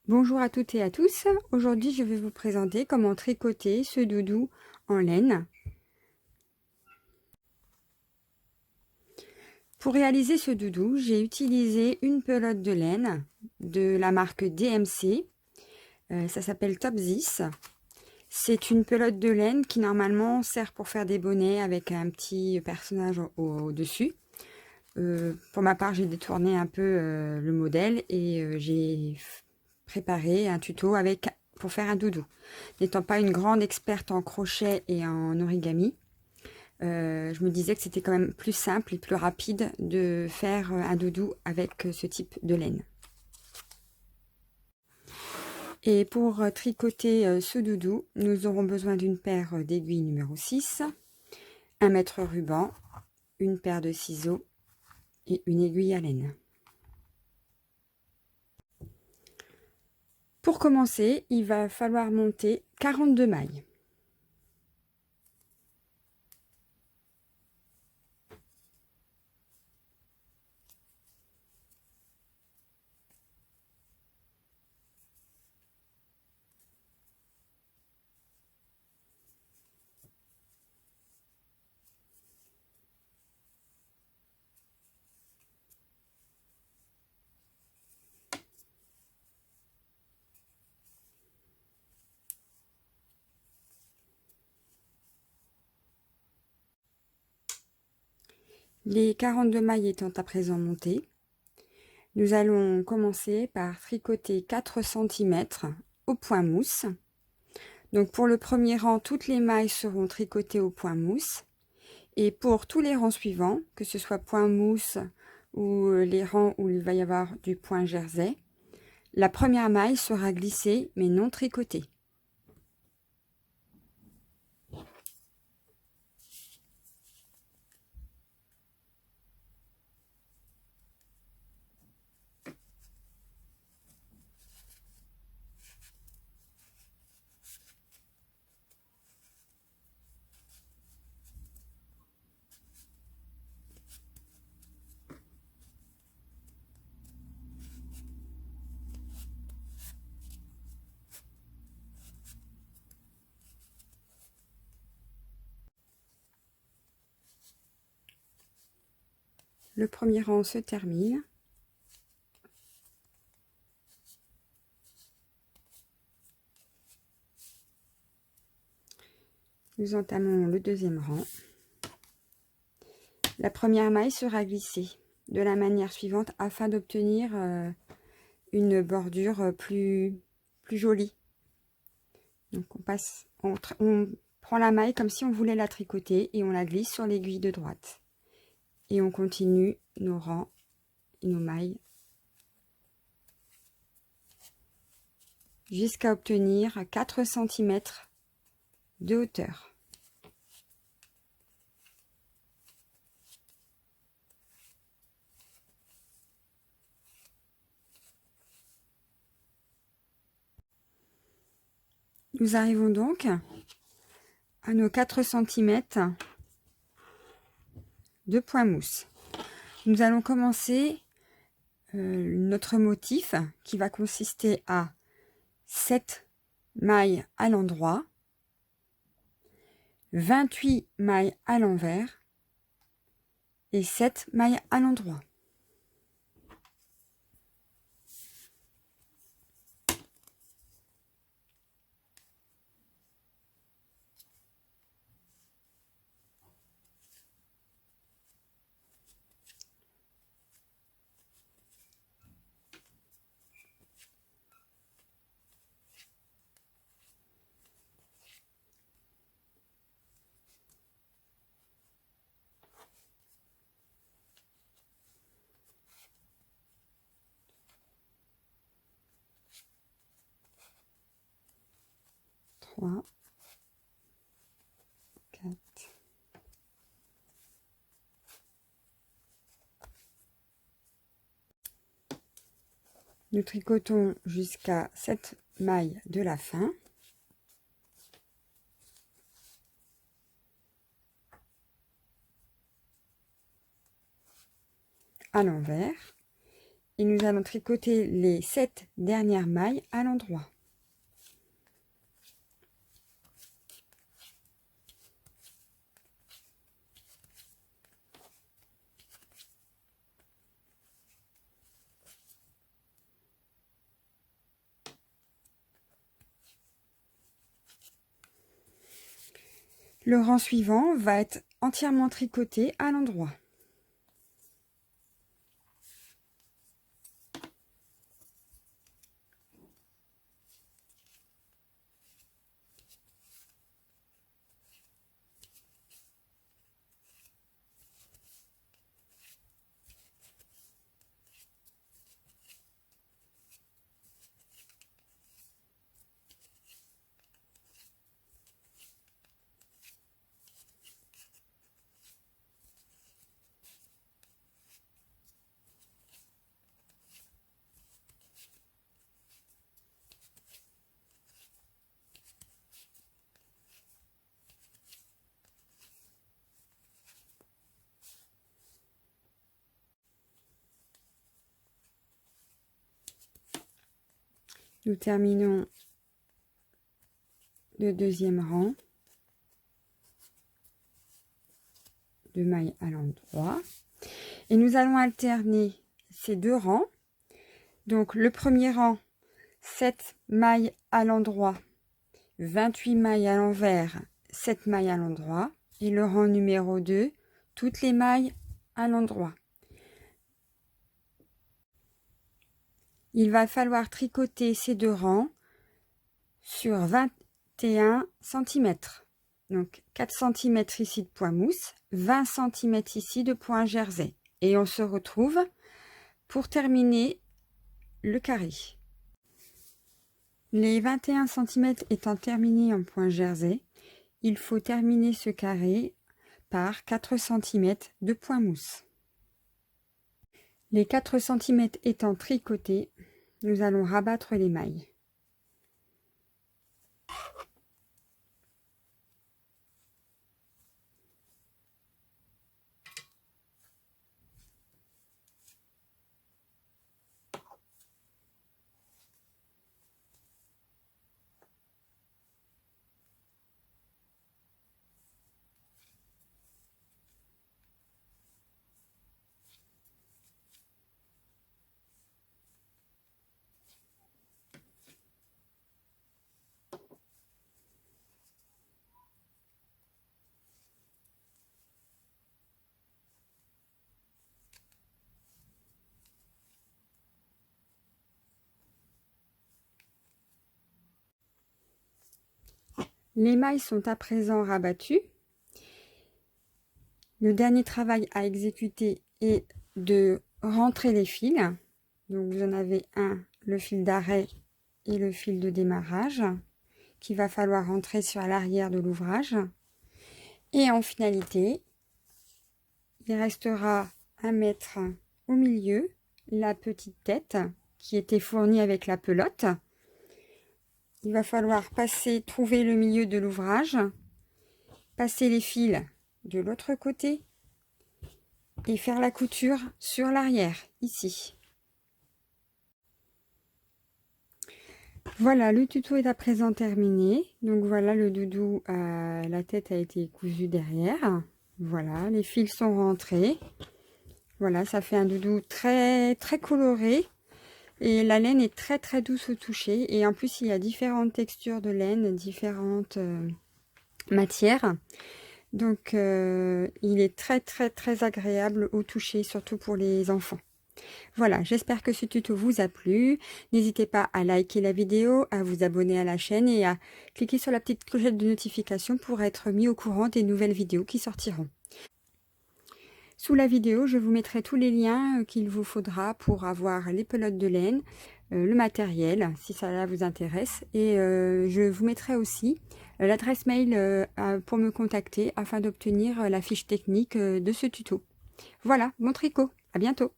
Bonjour à toutes et à tous, aujourd'hui je vais vous présenter comment tricoter ce doudou en laine. Pour réaliser ce doudou, j'ai utilisé une pelote de laine de la marque DMC, ça s'appelle Top This. C'est une pelote de laine qui normalement sert pour faire des bonnets avec un petit personnage au-dessus. Pour ma part, j'ai détourné un peu le modèle et j'ai préparé un tuto pour faire un doudou. N'étant pas une grande experte en crochet et en origami, je me disais que c'était quand même plus simple et plus rapide de faire un doudou avec ce type de laine. Et pour tricoter ce doudou, nous aurons besoin d'une paire d'aiguilles numéro 6, un mètre ruban, une paire de ciseaux et une aiguille à laine. Pour commencer, il va falloir monter 42 mailles. Les 42 mailles étant à présent montées, nous allons commencer par tricoter 4 cm au point mousse. Donc pour le premier rang, toutes les mailles seront tricotées au point mousse. Et pour tous les rangs suivants, que ce soit point mousse ou les rangs où il va y avoir du point jersey, la première maille sera glissée mais non tricotée. Le premier rang se termine. Nous entamons le deuxième rang. La première maille sera glissée de la manière suivante afin d'obtenir une bordure plus jolie. Donc on prend la maille comme si on voulait la tricoter et on la glisse sur l'aiguille de droite. Et on continue nos rangs et nos mailles jusqu'à obtenir 4 cm de hauteur. Nous arrivons donc à nos 4 cm de point mousse. Nous allons commencer notre motif qui va consister à 7 mailles à l'endroit, 28 mailles à l'envers et 7 mailles à l'endroit. Trois, 4, nous tricotons jusqu'à cette maille de la fin. À l'envers et nous allons tricoter les 7 dernières mailles à l'endroit. Le rang suivant va être entièrement tricoté à l'endroit. Nous terminons le deuxième rang de mailles à l'endroit et nous allons alterner ces 2 rangs. Donc le premier rang, 7 mailles à l'endroit, 28 mailles à l'envers, 7 mailles à l'endroit, et le rang numéro 2, toutes les mailles à l'endroit. Il va falloir tricoter ces 2 rangs sur 21 cm. Donc 4 cm ici de point mousse, 20 cm ici de point jersey. Et on se retrouve pour terminer le carré. Les 21 cm étant terminés en point jersey, il faut terminer ce carré par 4 cm de point mousse. Les 4 cm étant tricotés, nous allons rabattre les mailles. Les mailles sont à présent rabattues. Le dernier travail à exécuter est de rentrer les fils. Donc vous en avez un, le fil d'arrêt et le fil de démarrage, qu'il va falloir rentrer sur l'arrière de l'ouvrage. Et en finalité, il restera à mettre au milieu la petite tête qui était fournie avec la pelote. Il va falloir trouver le milieu de l'ouvrage, passer les fils de l'autre côté et faire la couture sur l'arrière, ici. Voilà, le tuto est à présent terminé. Donc voilà, le doudou, la tête a été cousue derrière. Voilà, les fils sont rentrés. Voilà, ça fait un doudou très coloré. Et la laine est très douce au toucher. Et en plus, il y a différentes textures de laine, différentes matières. Donc, il est très agréable au toucher, surtout pour les enfants. Voilà, j'espère que ce tuto vous a plu. N'hésitez pas à liker la vidéo, à vous abonner à la chaîne et à cliquer sur la petite clochette de notification pour être mis au courant des nouvelles vidéos qui sortiront. Sous la vidéo, je vous mettrai tous les liens qu'il vous faudra pour avoir les pelotes de laine, le matériel, si ça vous intéresse. Et je vous mettrai aussi l'adresse mail pour me contacter afin d'obtenir la fiche technique de ce tuto. Voilà, bon tricot, à bientôt!